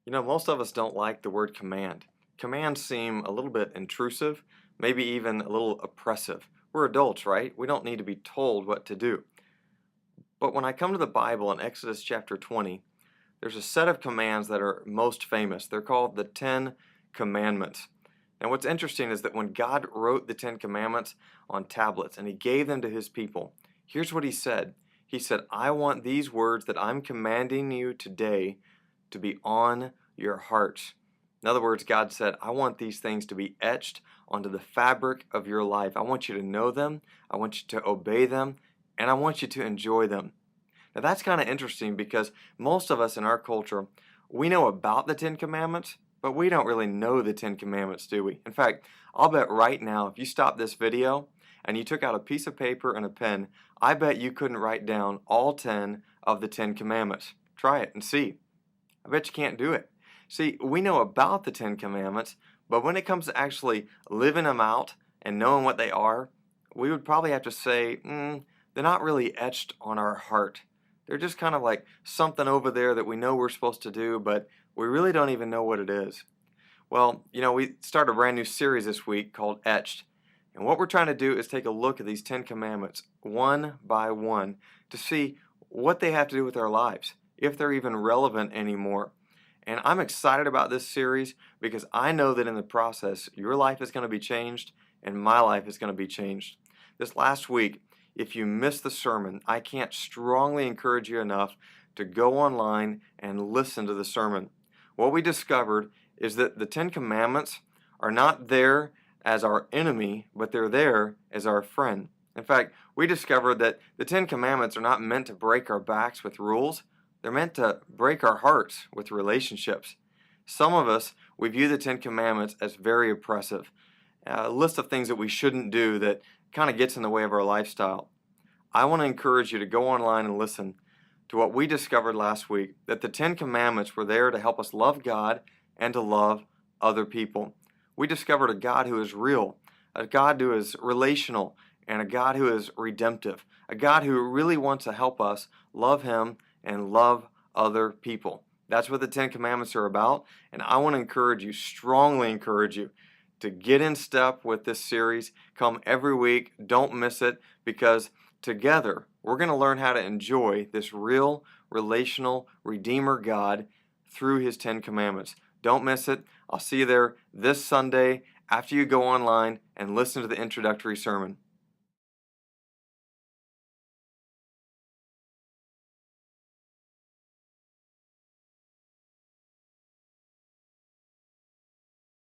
Most of us don't like the word command. Commands seem a little bit intrusive, maybe even a little oppressive. We're adults, right? We don't need to be told what to do. But when I come to the Bible in Exodus chapter 20, there's a set of commands that are most famous. They're called the Ten Commandments. And what's interesting is that when God wrote the Ten Commandments on tablets and He gave them to His people, here's what He said. He said, I want these words that I'm commanding you today to be on your hearts. In other words, God said, I want these things to be etched onto the fabric of your life. I want you to know them, I want you to obey them, and I want you to enjoy them. Now that's kind of interesting because most of us in our culture, we know about the Ten Commandments, but we don't really know the Ten Commandments, do we? In fact, I'll bet right now if you stop this video and you took out a piece of paper and a pen, I bet you couldn't write down all 10 of the Ten Commandments. Try it and see. I bet you can't do it. See, we know about the Ten Commandments, but when it comes to actually living them out and knowing what they are, we would probably have to say, they're not really etched on our heart. They're just kind of like something over there that we know we're supposed to do, but we really don't even know what it is. Well, we started a brand new series this week called Etched. And what we're trying to do is take a look at these Ten Commandments one by one to see what they have to do with our lives, if they're even relevant anymore. And I'm excited about this series because I know that in the process, your life is going to be changed and my life is going to be changed. This last week, if you missed the sermon, I can't strongly encourage you enough to go online and listen to the sermon. What we discovered is that the Ten Commandments are not there as our enemy, but they're there as our friend. In fact, we discovered that the Ten Commandments are not meant to break our backs with rules. They're meant to break our hearts with relationships. Some of us, we view the Ten Commandments as very oppressive, a list of things that we shouldn't do that kind of gets in the way of our lifestyle. I want to encourage you to go online and listen to what we discovered last week, that the Ten Commandments were there to help us love God and to love other people. We discovered a God who is real, a God who is relational, and a God who is redemptive, a God who really wants to help us love Him and love other people. That's what the Ten Commandments are about, and I want to encourage you, strongly encourage you, to get in step with this series. Come every week, don't miss it, because together we're going to learn how to enjoy this real, relational, Redeemer God through His Ten Commandments. Don't miss it. I'll see you there this Sunday after you go online and listen to the introductory sermon.